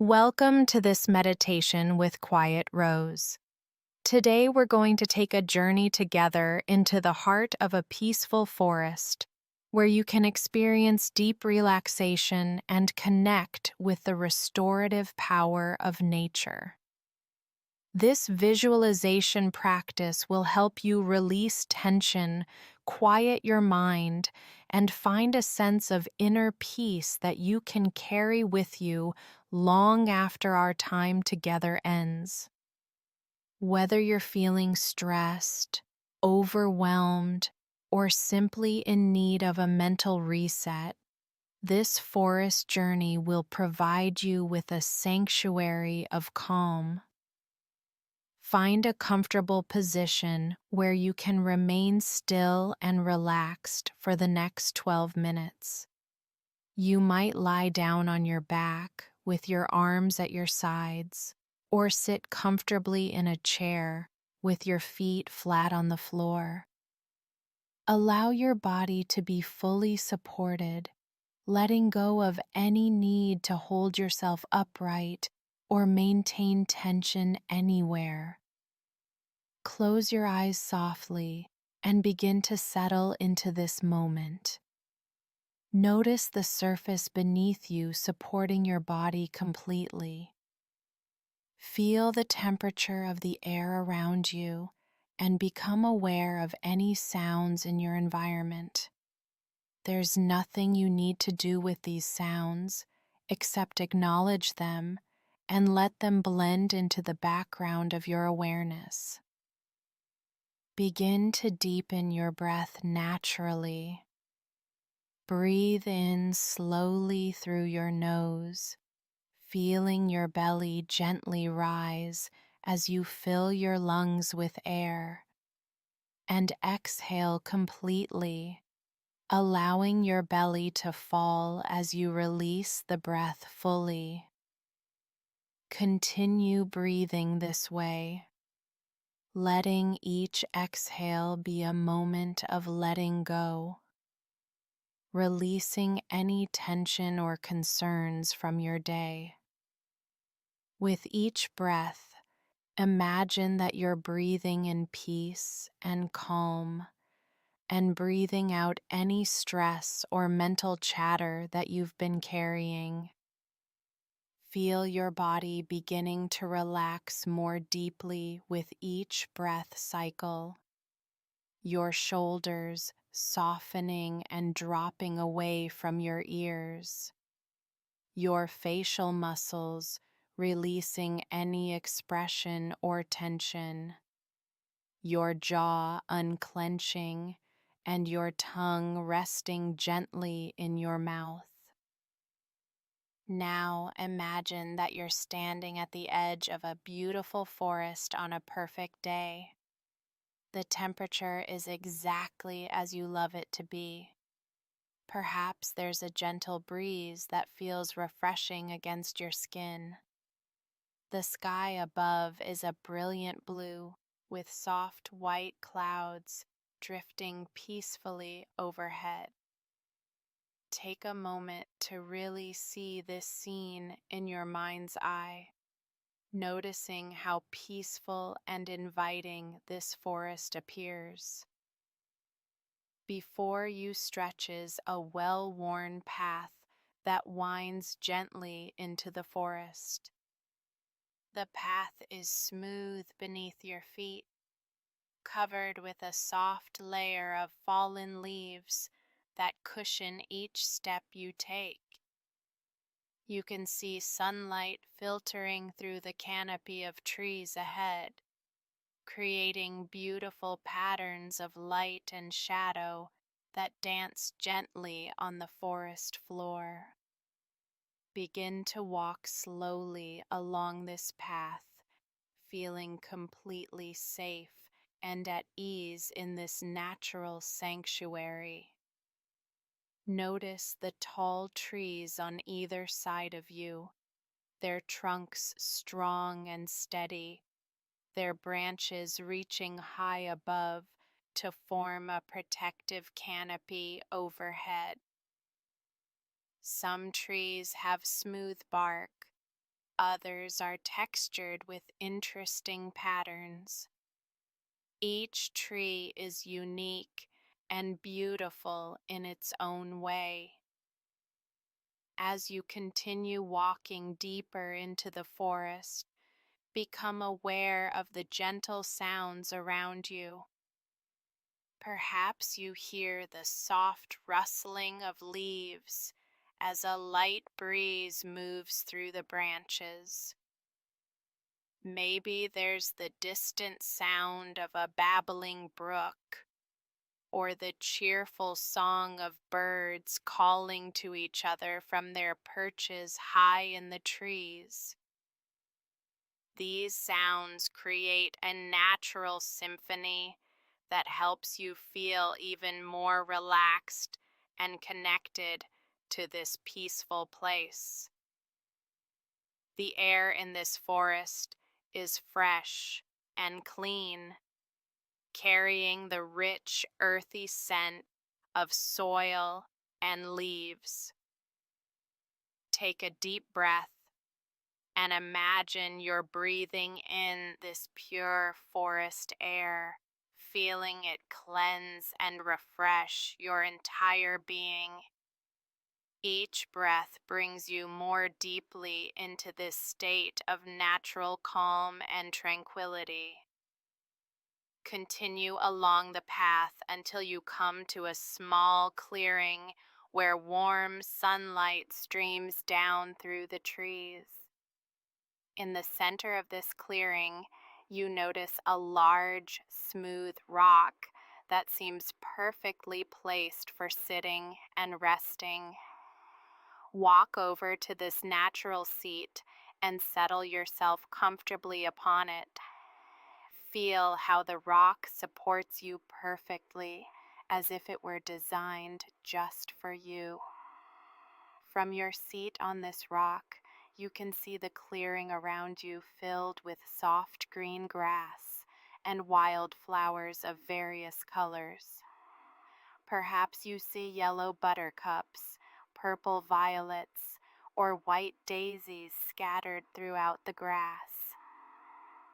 Welcome to this meditation with Quiet Rose. Today we're going to take a journey together into the heart of a peaceful forest where you can experience deep relaxation and connect with the restorative power of nature. This visualization practice will help you release tension, quiet your mind, and find a sense of inner peace that you can carry with you long after our time together ends. Whether you're feeling stressed, overwhelmed, or simply in need of a mental reset, this forest journey will provide you with a sanctuary of calm. Find a comfortable position where you can remain still and relaxed for the next 12 minutes. You might lie down on your back with your arms at your sides, or sit comfortably in a chair with your feet flat on the floor. Allow your body to be fully supported, letting go of any need to hold yourself upright or maintain tension anywhere. Close your eyes softly and begin to settle into this moment. Notice the surface beneath you supporting your body completely. Feel the temperature of the air around you and become aware of any sounds in your environment. There's nothing you need to do with these sounds except acknowledge them and let them blend into the background of your awareness. Begin to deepen your breath naturally. Breathe in slowly through your nose, feeling your belly gently rise as you fill your lungs with air. And exhale completely, allowing your belly to fall as you release the breath fully. Continue breathing this way, letting each exhale be a moment of letting go, releasing any tension or concerns from your day. With each breath, imagine that you're breathing in peace and calm, and breathing out any stress or mental chatter that you've been carrying. Feel your body beginning to relax more deeply with each breath cycle. Your shoulders softening and dropping away from your ears. Your facial muscles releasing any expression or tension. Your jaw unclenching and your tongue resting gently in your mouth. Now imagine that you're standing at the edge of a beautiful forest on a perfect day. The temperature is exactly as you love it to be. Perhaps there's a gentle breeze that feels refreshing against your skin. The sky above is a brilliant blue with soft white clouds drifting peacefully overhead. Take a moment to really see this scene in your mind's eye, noticing how peaceful and inviting this forest appears. Before you stretches a well-worn path that winds gently into the forest. The path is smooth beneath your feet, covered with a soft layer of fallen leaves that cushion each step you take. You can see sunlight filtering through the canopy of trees ahead, creating beautiful patterns of light and shadow that dance gently on the forest floor. Begin to walk slowly along this path, feeling completely safe and at ease in this natural sanctuary. Notice the tall trees on either side of you, their trunks strong and steady, their branches reaching high above to form a protective canopy overhead. Some trees have smooth bark, Others are textured with interesting patterns. Each tree is unique and beautiful in its own way. As you continue walking deeper into the forest, become aware of the gentle sounds around you. Perhaps you hear the soft rustling of leaves as a light breeze moves through the branches. Maybe there's the distant sound of a babbling brook, or the cheerful song of birds calling to each other from their perches high in the trees. These sounds create a natural symphony that helps you feel even more relaxed and connected to this peaceful place. The air in this forest is fresh and clean, carrying the rich, earthy scent of soil and leaves. Take a deep breath and imagine you're breathing in this pure forest air, feeling it cleanse and refresh your entire being. Each breath brings you more deeply into this state of natural calm and tranquility. Continue along the path until you come to a small clearing where warm sunlight streams down through the trees. In the center of this clearing, you notice a large, smooth rock that seems perfectly placed for sitting and resting. Walk over to this natural seat and settle yourself comfortably upon it. Feel how the rock supports you perfectly, as if it were designed just for you. From your seat on this rock, you can see the clearing around you filled with soft green grass and wild flowers of various colors. Perhaps you see yellow buttercups, purple violets, or white daisies scattered throughout the grass.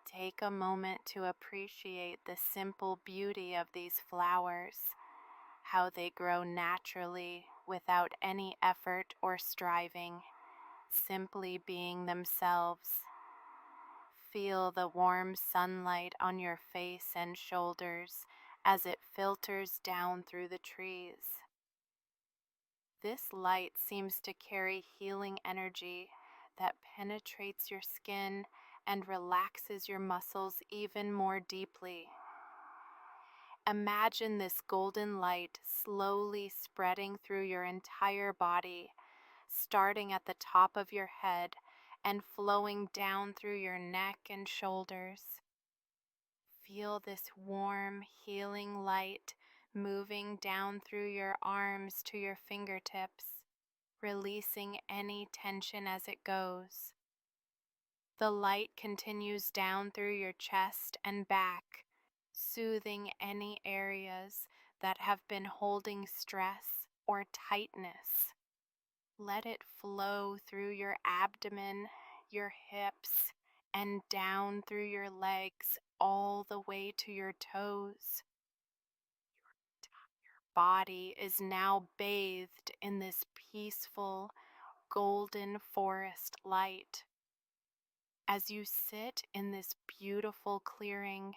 Take a moment to appreciate the simple beauty of these flowers, how they grow naturally without any effort or striving, simply being themselves. Feel the warm sunlight on your face and shoulders as it filters down through the trees. This light seems to carry healing energy that penetrates your skin and relaxes your muscles even more deeply. Imagine this golden light slowly spreading through your entire body, starting at the top of your head and flowing down through your neck and shoulders. Feel this warm, healing light moving down through your arms to your fingertips, releasing any tension as it goes. The light continues down through your chest and back, soothing any areas that have been holding stress or tightness. Let it flow through your abdomen, your hips, and down through your legs all the way to your toes. Your body is now bathed in this peaceful, golden forest light. As you sit in this beautiful clearing,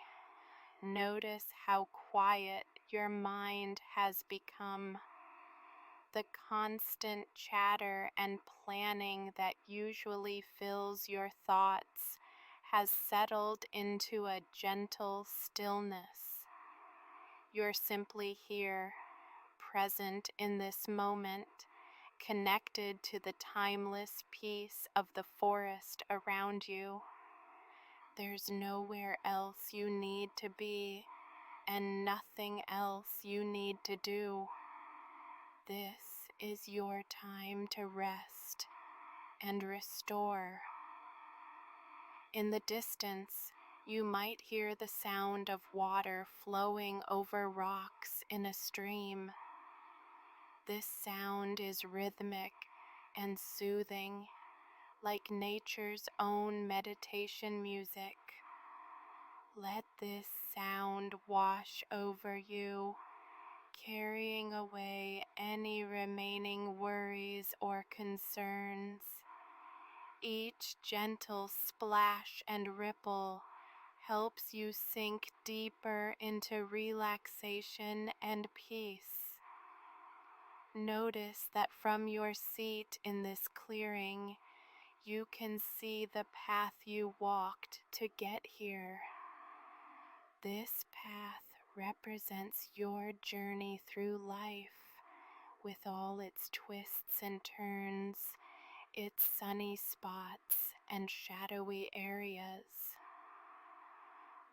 notice how quiet your mind has become. The constant chatter and planning that usually fills your thoughts has settled into a gentle stillness. You're simply here, present in this moment, connected to the timeless peace of the forest around you. There's nowhere else you need to be, and nothing else you need to do. This is your time to rest and restore. In the distance, you might hear the sound of water flowing over rocks in a stream. This sound is rhythmic and soothing, like nature's own meditation music. Let this sound wash over you, carrying away any remaining worries or concerns. Each gentle splash and ripple helps you sink deeper into relaxation and peace. Notice that from your seat in this clearing, you can see the path you walked to get here. This path represents your journey through life, with all its twists and turns, its sunny spots and shadowy areas.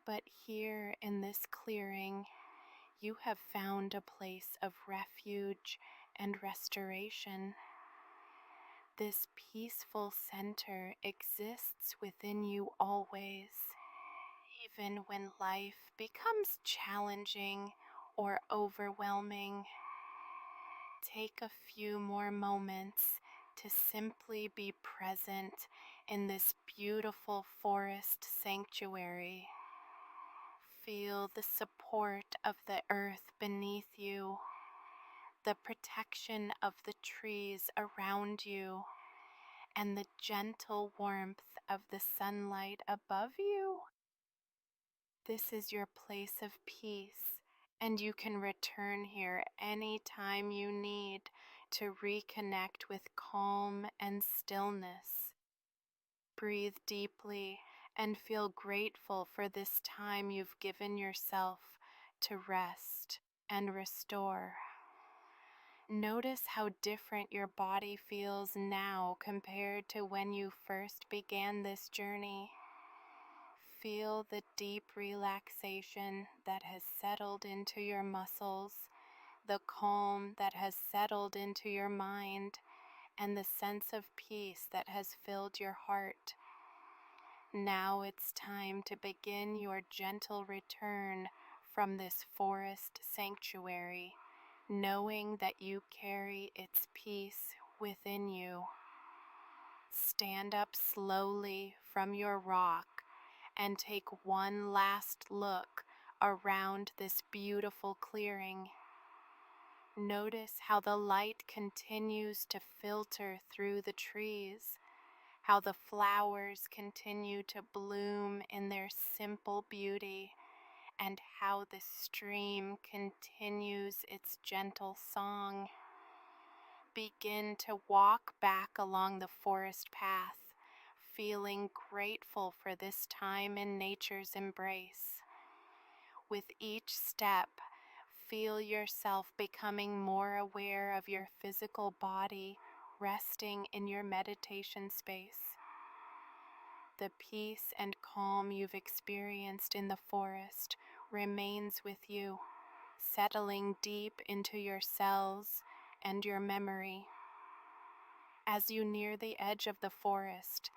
But here in this clearing, you have found a place of refuge and restoration. This peaceful center exists within you always, even when life becomes challenging or overwhelming. Take a few more moments to simply be present in this beautiful forest sanctuary. Feel the support of the earth beneath you, the protection of the trees around you, and the gentle warmth of the sunlight above you. This is your place of peace, and you can return here anytime you need to reconnect with calm and stillness. Breathe deeply and feel grateful for this time you've given yourself to rest and restore. Notice how different your body feels now compared to when you first began this journey. Feel the deep relaxation that has settled into your muscles, the calm that has settled into your mind, and the sense of peace that has filled your heart. Now it's time to begin your gentle return from this forest sanctuary, knowing that you carry its peace within you. Stand up slowly from your rock and take one last look around this beautiful clearing. Notice how the light continues to filter through the trees, how the flowers continue to bloom in their simple beauty, and how the stream continues its gentle song. Begin to walk back along the forest path, feeling grateful for this time in nature's embrace. With each step, feel yourself becoming more aware of your physical body resting in your meditation space. The peace and calm you've experienced in the forest remains with you, settling deep into your cells and your memory. As you near the edge of the forest,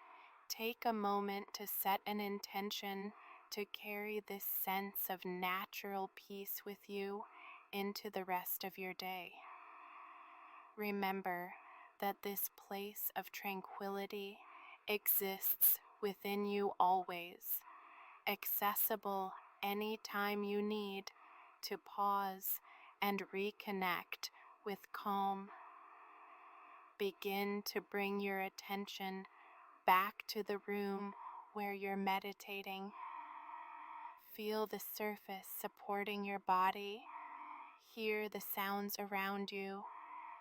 take a moment to set an intention to carry this sense of natural peace with you into the rest of your day. Remember that this place of tranquility exists within you always, accessible anytime you need to pause and reconnect with calm. Begin to bring your attention back to the room where you're meditating. Feel the surface supporting your body, hear the sounds around you,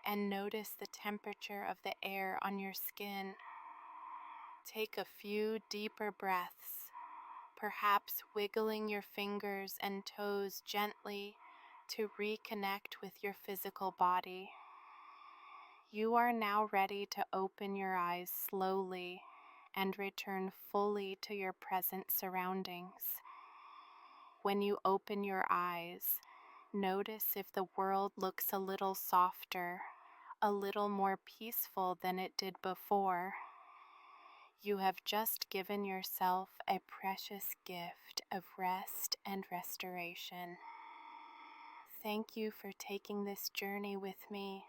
and notice the temperature of the air on your skin. Take a few deeper breaths, perhaps wiggling your fingers and toes gently to reconnect with your physical body. You are now ready to open your eyes slowly and return fully to your present surroundings. When you open your eyes, notice if the world looks a little softer, a little more peaceful than it did before. You have just given yourself a precious gift of rest and restoration. Thank you for taking this journey with me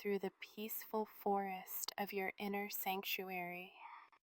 through the peaceful forest of your inner sanctuary.